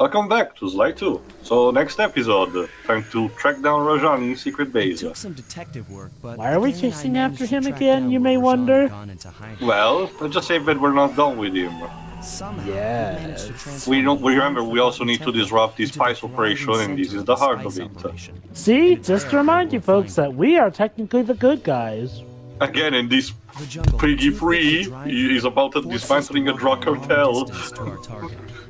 Welcome back to Slide 2. So, next episode, trying to track down Rajan in secret base. Took some detective work, but why are we chasing after him again, you may wonder? Well, let's just say that we're not done with him. Yes. We remember we also need to disrupt this spice operation, and this is the heart of it. See, just to remind you folks that we are technically the good guys. Again, in this Piggy 3 is about dismantling a drug cartel.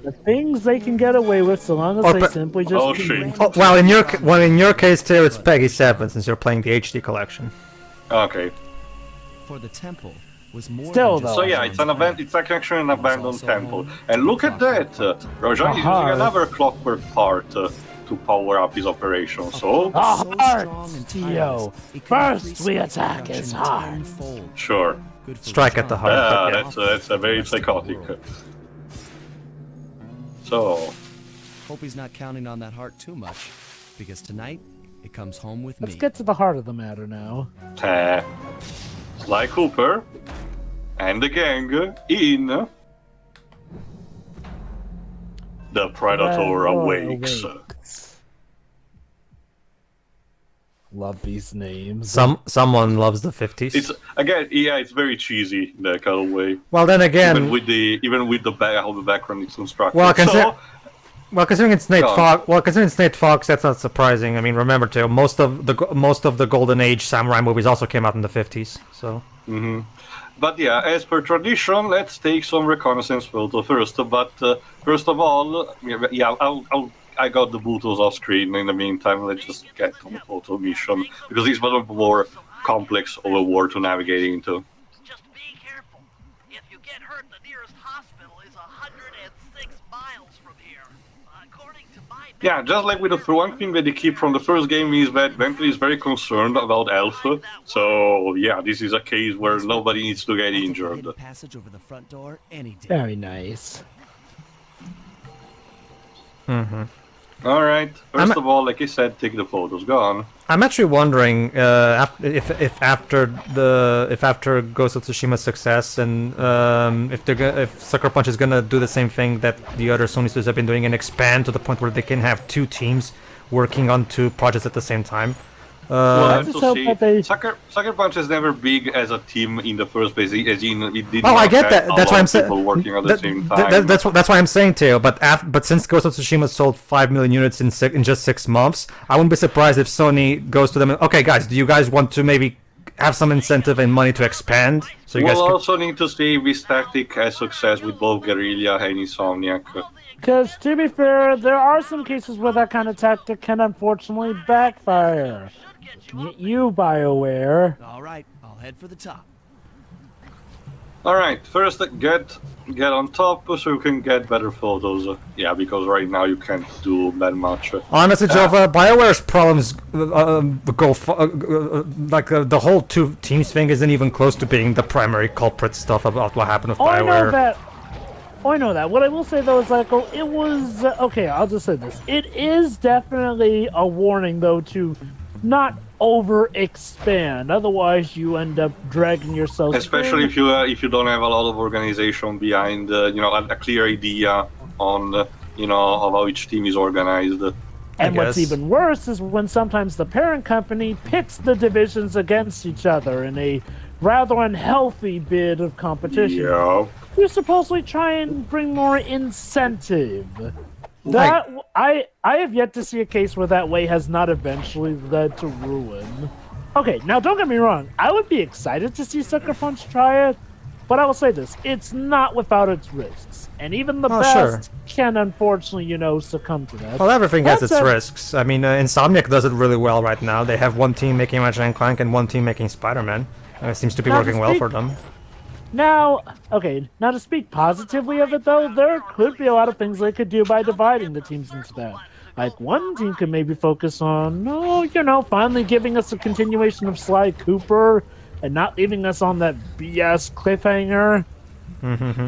The things they can get away with so long as they simply just... Oh shit. Oh, well, in your case, too, it's Peggy 7 since you're playing the HD collection. Okay. For the temple was more Still, than just though. So yeah, it's actually an abandoned temple. And look at that! Rajan is using another Clockwerk part to power up his operation, so... The heart, Theo! First we attack his heart! Sure. Strike at the heart. Yeah, that's a very psychotic. So... Hope he's not counting on that heart too much, because tonight it comes home with Let's me. get to the heart of the matter now. Sly Cooper and the gang in The Predator Awakes. Love these names. Someone loves the 50s. It's again, yeah, it's very cheesy in that kind of way. Well, then again, Even with the how the background is constructed. well, considering it's Nate Fox, that's not surprising. I mean, remember too, most of the Golden Age samurai movies also came out in the 50s. So. But yeah, as per tradition, let's take some reconnaissance photo first. But first of all, yeah, I got the Bluetooth off screen. In the meantime, let's just get on the photo mission because it's one of the more complex of a war to navigate into. Just be careful. If you get hurt, the nearest hospital is 106 miles from here. According to my... Yeah, just like with the one thing that they keep from the first game is that Bentley is very concerned about Alpha. So yeah, this is a case where nobody needs to get injured. Passage over the front door any day. Very nice. All right. First of all, like I said, take the photos. Go on. I'm actually wondering if after Ghost of Tsushima's success and if Sucker Punch is gonna do the same thing that the other Sony studios have been doing and expand to the point where they can have two teams working on two projects at the same time. Well, I I have just to hope see. that they... Sucker Punch is never big as a team in the first place. As in, it did Oh, not I get have that. a That's lot why I'm of saying. people working at the same time. That's why I'm saying, Teo. But since Ghost of Tsushima sold 5 million units in just 6 months, I wouldn't be surprised if Sony goes to them and, okay, guys, do you guys want to maybe have some incentive and money to expand? So you guys We'll can... also need to see if this tactic has success with both Guerrilla and Insomniac. Because, to be fair, there are some cases where that kind of tactic can unfortunately backfire. You, BioWare. All right, I'll head for the top. All right, first get on top so you can get better photos. Yeah, because right now you can't do that much. Honestly, Jova, BioWare's problems the whole two teams thing isn't even close to being the primary culprit stuff about what happened with BioWare. I know that. What I will say though is like, it was okay. I'll just say this: it is definitely a warning though to not overexpand. Otherwise, you end up dragging yourself. Especially if you don't have a lot of organization behind, a clear idea on, of how each team is organized. And what's even worse is when sometimes the parent company pits the divisions against each other in a rather unhealthy bid of competition. Yeah. You supposedly try and bring more incentive. That I have yet to see a case where that way has not eventually led to ruin. Okay, now don't get me wrong. I would be excited to see Sucker Punch try it, but I will say this: it's not without its risks, and even the best can unfortunately, succumb to that. Well, everything has its risks. I mean, Insomniac does it really well right now. They have one team making Ratchet & Clank and one team making Spider-Man. It seems to be working well for them. Now to speak positively of it though, there could be a lot of things they could do by dividing the teams into that. Like, one team could maybe focus on, finally giving us a continuation of Sly Cooper and not leaving us on that BS cliffhanger.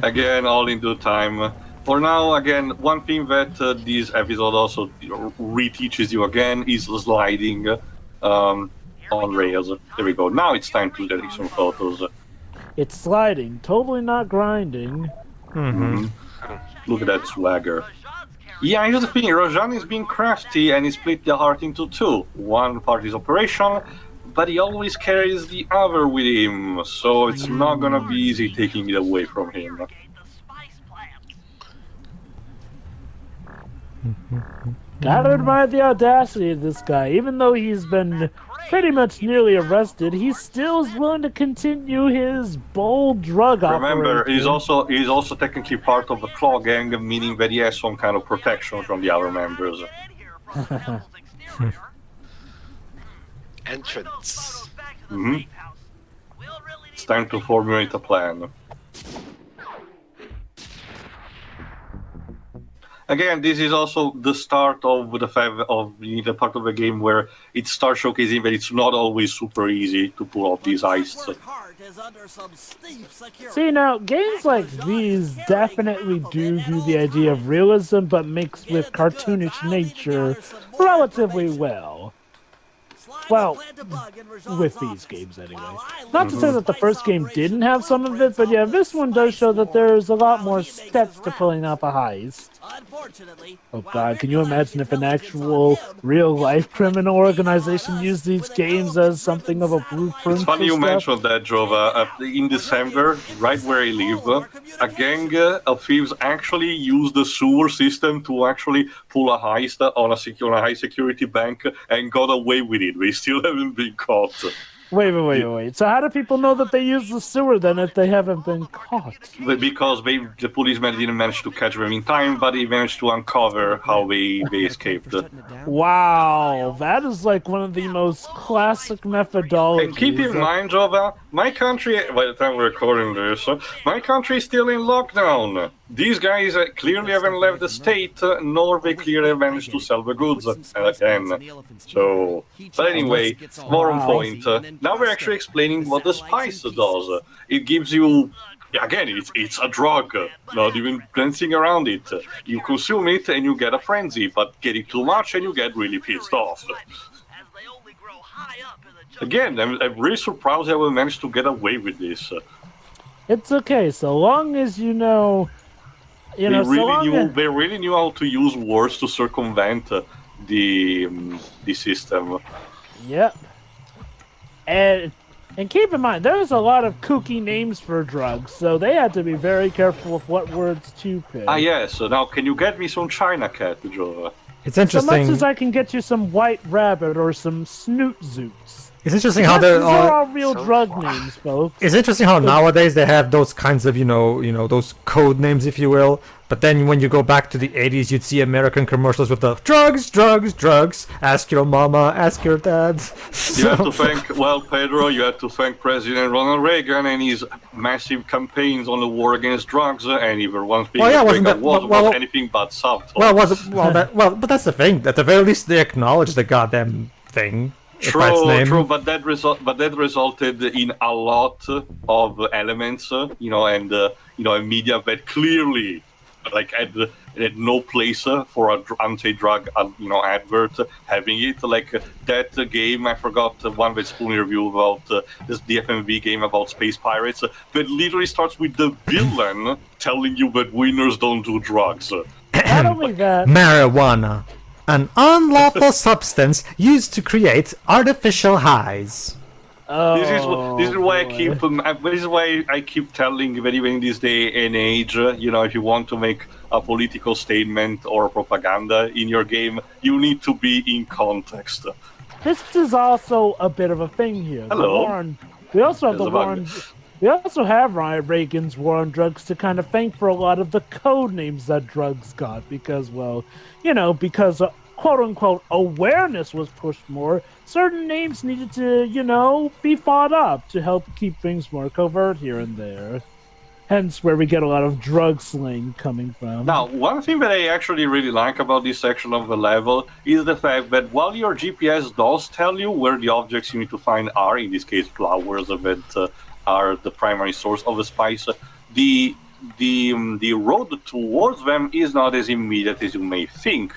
Again, all in due time. For now, again, one thing that this episode also reteaches you again is sliding on rails. There we go. Now it's time to take some photos. It's sliding, totally not grinding. Look at that swagger. Yeah, here's the thing, Rajan is being crafty and he split the heart into two. One part is operation, but he always carries the other with him, so it's not gonna be easy taking it away from him. Investigate the spice plant. Gotta admire the audacity of this guy. Even though he's been pretty much nearly arrested, he still is willing to continue his bold drug Remember, operation. he's also technically part of the Claw Gang, meaning that he has some kind of protection from the other members. In here from the temple's exterior. Entrance. Photos back to the Mhm. safe house. We'll really It's need time to formulate a plan. Again, this is also the start of the part of the game where it starts showcasing that it's not always super easy to pull off these heists. See, now, games like these definitely do the idea of realism, but mixed with cartoonish nature relatively well. Well, with these games anyway. Not to say that the first game didn't have some of it, but yeah, this one does show that there's a lot more steps to pulling off a heist. Oh god, can you imagine if an actual real-life criminal organization used these games as something of a blueprint? It's funny for you stuff? mentioned that, Jova. In December, right where I live, a gang of thieves actually used the sewer system to actually pull a heist on a high security bank and got away with it. They still haven't been caught. Wait. So how do people know that they use the sewer then if they haven't been caught? Because the policemen didn't manage to catch them in time, but they managed to uncover how they escaped. Wow, that is like one of the most classic methodologies. And keep in mind, Jova, my country, by the time we're recording this, my country is still in lockdown. These guys clearly haven't left the state, nor they clearly managed to sell the goods again. So, but anyway, more on point. Now we're actually explaining what the spice does. It gives you, again, it's a drug, not even glancing around it. You consume it and you get a frenzy, but get it too much and you get really pissed off. as they only grow high up in the jungle. Again, I'm really surprised how we managed to get away with this. It's okay, so long as you know, They really knew how to use words to circumvent the system. Yep. And keep in mind, there's a lot of kooky names for drugs, so they had to be very careful with what words to pick. Ah, yes. So now, can you get me some China cat, Jova? It's So interesting. much as I can get you some white rabbit or some snoot zoots. It's interesting how Yes, they're these are all. all real drug names, folks. It's interesting how nowadays they have those kinds of, those code names, if you will. But then when you go back to the 80s, you'd see American commercials with the drugs, drugs, drugs. Ask your mama, ask your dad. You have to thank, Pedro, you have to thank President Ronald Reagan and his massive campaigns on the war against drugs, and even one thing was anything but subtle. But that's the thing. At the very least, they acknowledge the goddamn thing. If that's name. True, but that resulted in a lot of elements, and media that clearly, had no place for a anti-drug, advert having it. Like that game, I forgot the one that Spoon review about this DFMV game about space pirates. That literally starts with the villain telling you that winners don't do drugs. Not only that, Marijuana, an unlawful substance used to create artificial highs. This is why I keep telling that even in this day and age, if you want to make a political statement or propaganda in your game, you need to be in context. this is also a bit of a thing here. Hello. We also have There's a bug. We also have Reagan's war on drugs to kind of thank for a lot of the code names that drugs got because, because quote-unquote awareness was pushed more, certain names needed to, be fought up to help keep things more covert here and there. Hence where we get a lot of drug slang coming from. Now, one thing that I actually really like about this section of the level is the fact that while your GPS does tell you where the objects you need to find are, in this case flowers that are the primary source of the spice, the road towards them is not as immediate as you may think.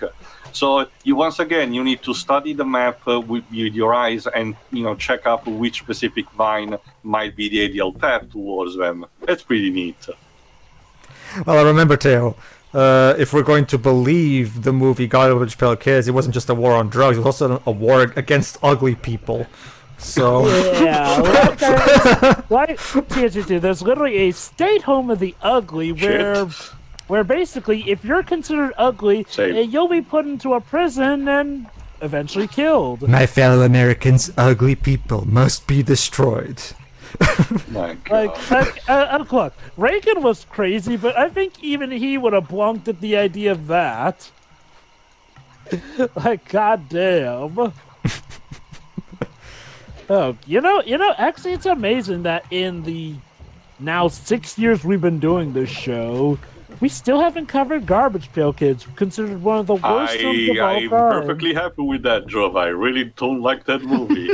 So you need to study the map with your eyes and check out which specific vine might be the ideal path towards them. That's pretty neat. Well, I remember, Teo, if we're going to believe the movie Garbage Pail Kids, it wasn't just a war on drugs; it was also a war against ugly people. So Yeah, like THT, there's literally a state home of the ugly where basically if you're considered ugly, you'll be put into a prison and eventually killed. my fellow Americans, ugly people must be destroyed. My God. Look, Reagan was crazy, but I think even he would have blunked at the idea of that. Like, goddamn. Oh, actually, it's amazing that in the now 6 years we've been doing this show, we still haven't covered Garbage Pail Kids, considered one of the worst films of all I'm time. perfectly happy with that, Jova. I really don't like that movie.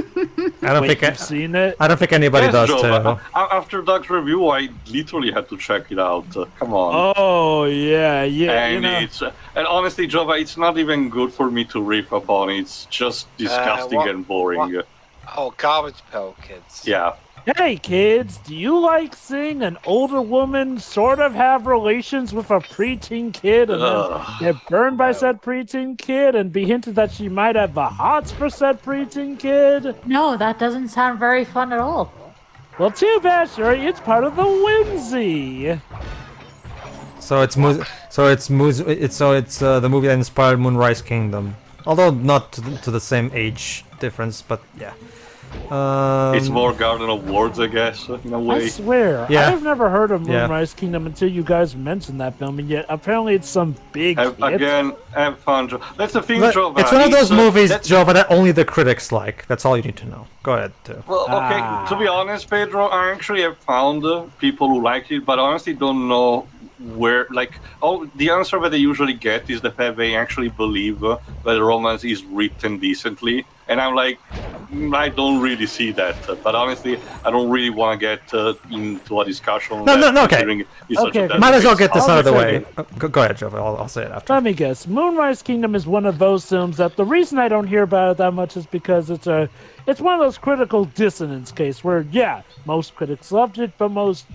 I don't think You've seen it? I don't think anybody Yes, does Jova. too. After Doug's review, I literally had to check it out. Come on. Oh, yeah. And and honestly, Jova, it's not even good for me to riff upon. It's just disgusting and boring. What? Oh, Garbage Pail Kids. Yeah. Hey, kids, do you like seeing an older woman sort of have relations with a preteen kid and then get burned by said preteen kid and be hinted that she might have the hots for said preteen kid? No, that doesn't sound very fun at all. Well, too bad, Sherry. It's part of the whimsy. So it's the movie that inspired Moonrise Kingdom, although not to the same age difference, but yeah. It's more Garden of Words, I guess, in a way. I swear, Yeah. I've never heard of Yeah. Moonrise Kingdom until you guys mentioned that film, and yet apparently it's some big hit. Again, have fun, Jova. That's the thing, But Jova. it's one of those movies, that- Jova, that only the critics like. That's all you need to know. Go ahead, too. Well, okay, to be honest, Pedro, I actually have found people who like it, but honestly don't know where, the answer that they usually get is the fact they actually believe that the romance is written decently. And I'm like, I don't really see that. But honestly, I don't really want to get into a discussion on that. No, okay. considering it's such a Okay, dead Might as well space. get this I'll out of the just way. say Go ahead, Jova. I'll say it after. Let me guess. Moonrise Kingdom is one of those films that the reason I don't hear about it that much is because it's one of those critical dissonance cases where, yeah, most critics loved it, but most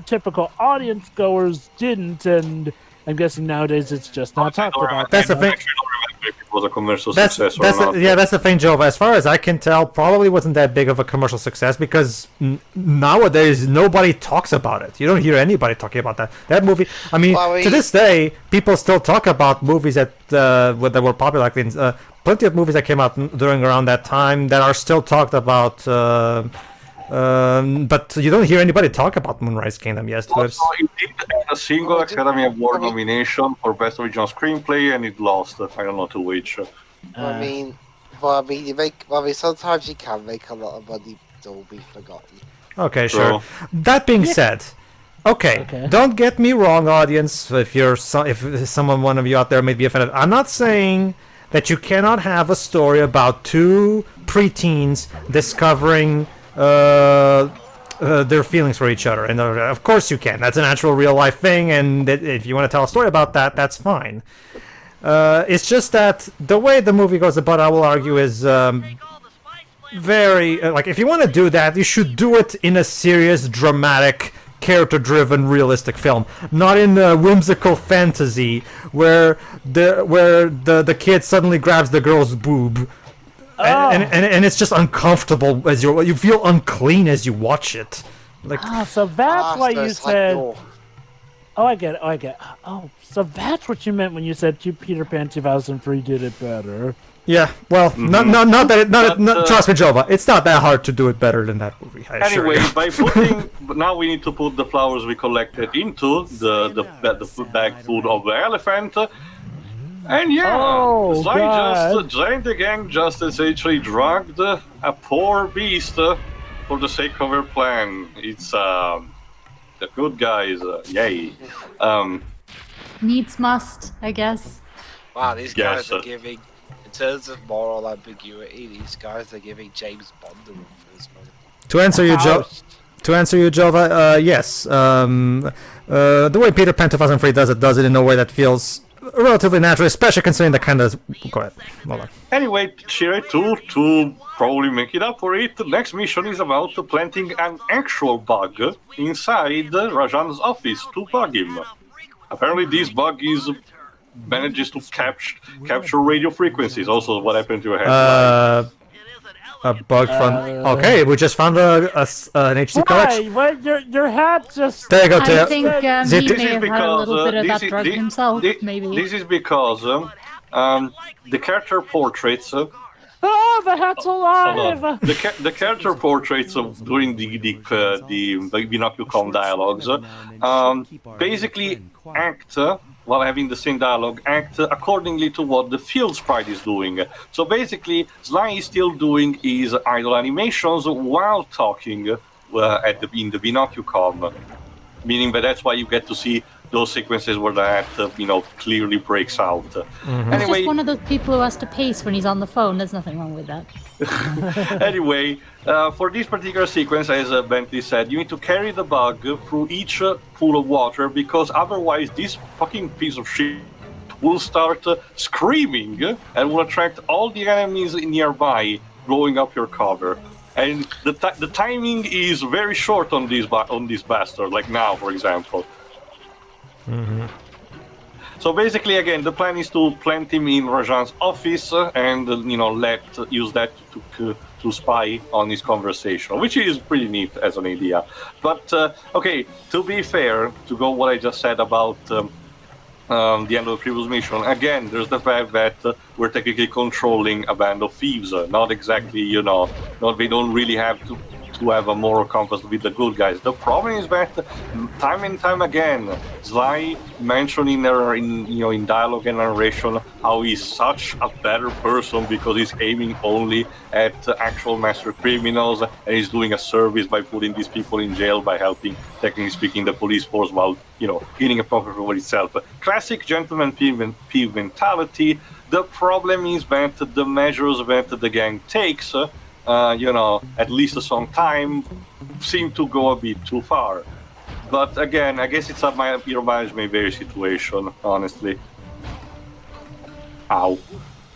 typical audience goers didn't, and I'm guessing nowadays it's just not talked about. That's the I thing. actually don't remember if it was a commercial That's success or not. that's the thing, Jova. As far as I can tell, probably wasn't that big of a commercial success because nowadays nobody talks about it. You don't hear anybody talking about that movie. I mean, to this day, people still talk about movies that were popular. Like plenty of movies that came out during around that time that are still talked about. But you don't hear anybody talk about Moonrise Kingdom. Yes, Also, it did have a single Academy Award nomination for Best Original Screenplay, and it lost. I don't know to which. I mean, sometimes you can make a lot of money, but it'll be forgotten. Okay, So- sure. That being said, okay, don't get me wrong, audience. If one of you out there may be offended, I'm not saying that you cannot have a story about two preteens discovering their feelings for each other, and of course you can. That's a natural real life thing, and if you want to tell a story about that, that's fine. It's just that the way the movie goes about, I will argue, is very if you want to do that, you should do it in a serious, dramatic, character-driven, realistic film, not in a whimsical fantasy where the kid suddenly grabs the girl's boob. And it's just uncomfortable as you feel unclean as you watch it. So that's why you said. Oh, I get it. Oh, so that's what you meant when you said Peter Pan 2003 did it better. Yeah, well, trust me, Jova, it's not that hard to do it better than that movie. I assure Anyway, you. now we need to put the flowers we collected into the bag food of the elephant. And yeah, the gang just essentially drugged a poor beast for the sake of her plan. It's the good guys, yay. Needs must, I guess. Wow, these Yes, guys are giving, in terms of moral ambiguity, these guys are giving James Bond a run for his money. To answer you, Jova, yes. The way Peter Pan 2003 does it in a way that feels relatively natural, especially considering the kind of. Go ahead. Hold on. Anyway, Shire 2, to probably make it up for it, the next mission is about planting an actual bug inside Rajan's office to bug him. Apparently, this bug manages to capture radio frequencies. Also, what happened to your head? A bug from. Okay, we just found an HC collection. Why? What? Your hat just. There you go. I think he This may is have had a because little bit of that this drug himself, maybe. This is because the character portraits. Oh, the hat's alive! The character portraits during the Binoculcom dialogues basically act while having the same dialogue, act accordingly to what the field sprite is doing. So basically, Sly is still doing his idle animations while talking in the Binoculom, meaning that's why you get to see those sequences where that clearly breaks out. He's Anyway, just one of those people who has to pace when he's on the phone. There's nothing wrong with that. Anyway, for this particular sequence, as Bentley said, you need to carry the bug through each pool of water, because otherwise this fucking piece of shit will start screaming and will attract all the enemies nearby, blowing up your cover. And the timing is very short on this bastard, like now, for example. So basically, again, the plan is to plant him in Rajan's office and use that to spy on his conversation, which is pretty neat as an idea. But okay, to be fair, to go what I just said about the end of the previous mission, again, there's the fact that we're technically controlling a band of thieves, not exactly, they don't really have to have a moral compass with the good guys. The problem is that time and time again, Sly mentioned in dialogue and narration how he's such a better person because he's aiming only at actual master criminals, and he's doing a service by putting these people in jail by helping, technically speaking, the police force while getting a profit for itself. Classic gentleman peeve mentality. The problem is that the measures that the gang takes at least some time, seem to go a bit too far. But again, I guess it's your management vary situation, honestly. Ow.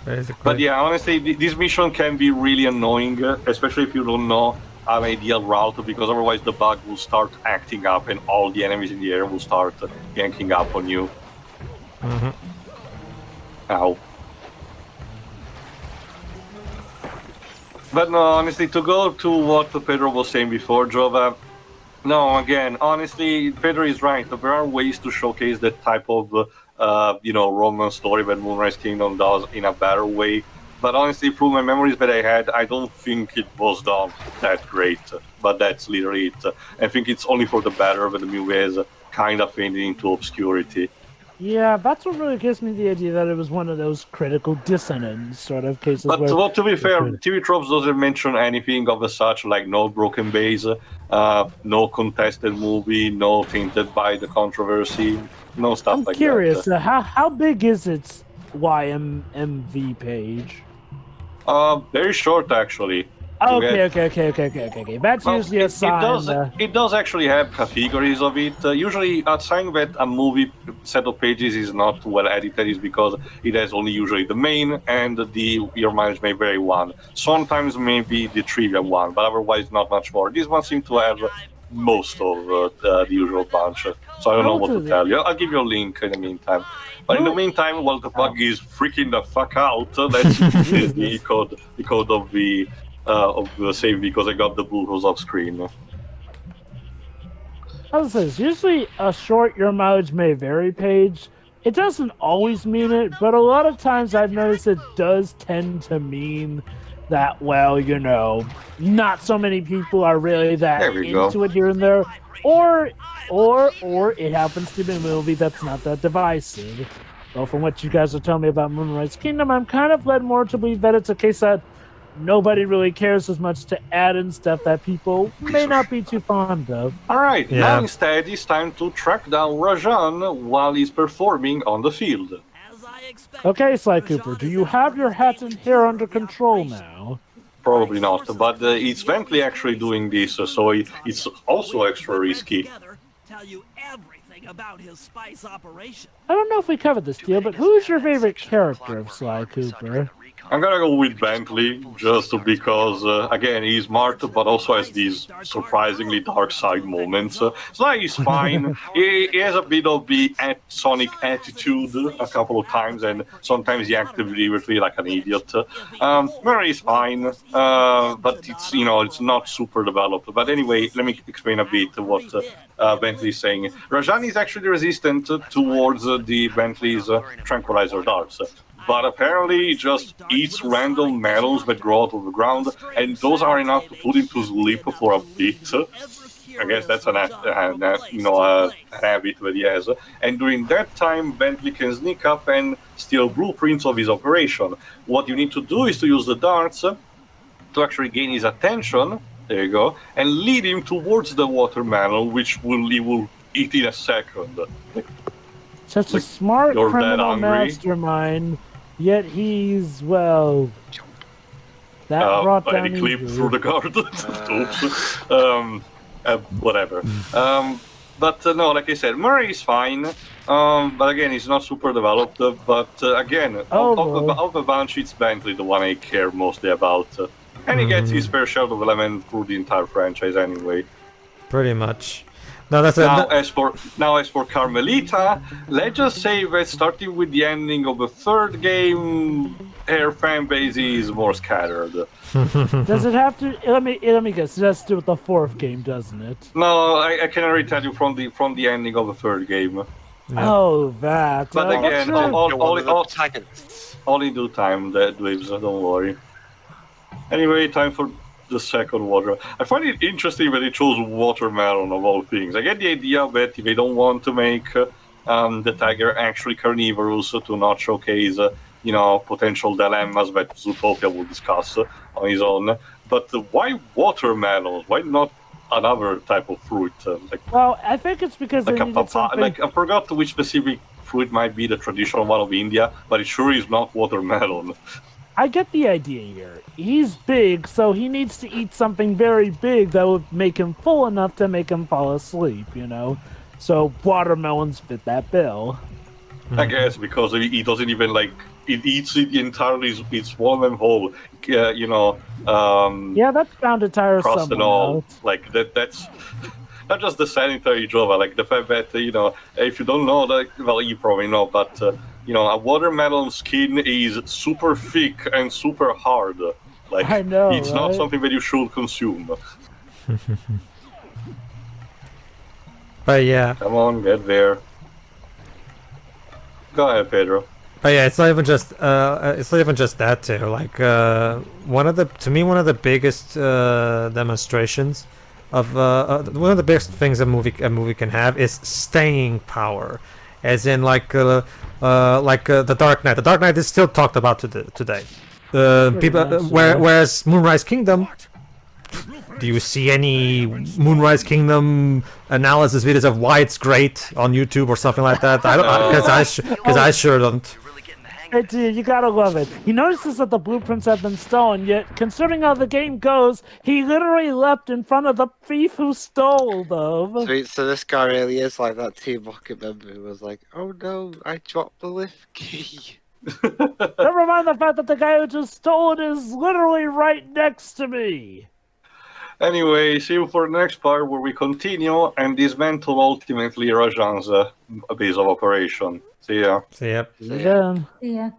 Basically. But yeah, honestly, this mission can be really annoying, especially if you don't know an ideal route, because otherwise the bug will start acting up and all the enemies in the area will start yanking up on you. Ow. But no, honestly, to go to what Pedro was saying before, Jova, no, again, honestly, Pedro is right. There are ways to showcase that type of, Roman story that Moonrise Kingdom does in a better way. But honestly, through my memories that I had, I don't think it was done that great. But that's literally it. I think it's only for the better that the movie has kind of faded into obscurity. Yeah, that's what really gives me the idea that it was one of those critical dissonance sort of cases. But well, to be fair, TV Tropes doesn't mention anything of the such, like no broken base, no contested movie, no tainted by the controversy, no stuff like that. I'm curious, how big is its YMV page? Very short, actually. Okay. That's usually a sign. It does actually have categories of it. Usually, a sign that a movie set of pages is not well edited is because it has only usually the main and your mileage may vary one. Sometimes maybe the trivia one, but otherwise not much more. This one seems to have most of the usual bunch. So I don't know what to tell you. I'll give you a link in the meantime. But in the meantime, while the bug is freaking the fuck out, let's use the code of the save, because I got the Bluetooth off screen. As I say, usually a short your mileage may vary page. It doesn't always mean it, but a lot of times I've noticed it does tend to mean that, well, not so many people are really that into it here and there, or it happens to be a movie that's not that divisive. Well, from what you guys are telling me about Moonrise Kingdom, I'm kind of led more to believe that it's a case that nobody really cares as much to add in stuff that people may not be too fond of. Alright, now instead it's time to track down Rajan while he's performing on the field. Okay, Sly Cooper, do you have your hat and hair under control now? Probably not, but it's Bentley actually doing this, so it's also extra risky. Tell you everything about his spice operation. I don't know if we covered this deal, but who's your favorite character of Sly Cooper? I'm gonna go with Bentley, just because, again, he's smart, but also has these surprisingly dark side moments. Sly is fine. He has a bit of the Sonic attitude a couple of times, and sometimes he acts deliberately like an idiot. Murray is fine, but it's not super developed. But anyway, let me explain a bit what Bentley is saying. Rajan is actually resistant towards the Bentley's tranquilizer darts. But apparently he just eats random metals that grow out of the ground, and those are enough to put him to sleep for a bit. I guess that's a habit that he has. And during that time, Bentley can sneak up and steal blueprints of his operation. What you need to do is to use the darts to actually gain his attention, there you go, and lead him towards the watermelon, which he will eat in a second. Such a smart you're criminal that hungry. mastermind, yet he's, well... That brought down and he clipped evil. through the guard. Oops. Whatever. But no, like I said, Murray is fine. But again, he's not super developed. But again, of the bunch, it's Bentley the one I care mostly about. And he gets his fair share of element through the entire franchise anyway. Pretty much. No, that's As for Carmelita, let's just say that starting with the ending of the third game, her fan base is more scattered. Does it have to? Let me guess. It has to do with the fourth game, doesn't it? No, I can already tell you from the ending of the third game. Yeah. Oh, that. But again, You're one of the protagonists. all in due time, that Dweebs, don't worry. Anyway, time for the second water. I find it interesting that they chose watermelon of all things. I get the idea that they don't want to make the tiger actually carnivorous to not showcase, potential dilemmas that Zootopia will discuss on his own. But why watermelons? Why not another type of fruit? Well, I think it's because Like they a needed something. like I forgot which specific fruit might be the traditional one of India, but it sure is not watermelon. I get the idea here. He's big, so he needs to eat something very big that would make him full enough to make him fall asleep, So watermelons fit that bill. I guess because he doesn't even it eats it entirely. It's swallow them whole. Yeah, that's bound to tire Crust someone and all. out. That's not just the sanitary drawback. Like the fact that if you don't know that, well, you probably know, but a watermelon skin is super thick and super hard. I know, it's not right? something that you should consume. But yeah. Come on, get there. Go ahead, Pedro. But yeah, it's not even just that too. Like one of the biggest demonstrations of one of the biggest things a movie can have is staying power, as in the Dark Knight. The Dark Knight is still talked about today. Whereas Moonrise Kingdom. Do you see any Moonrise Kingdom analysis videos of why it's great on YouTube or something like that? I don't, because I sure don't. Hey, dude, you gotta love it. He notices that the blueprints have been stolen, yet, considering how the game goes, he literally leapt in front of the thief who stole them. So this guy really is like that Team Rocket member who was like, "Oh no, I dropped the lift key." Never mind the fact that the guy who just stole it is literally right next to me. Anyway, see you for the next part where we continue and dismantle ultimately Rajan's base of operation. See ya. See ya. Yeah. Yeah.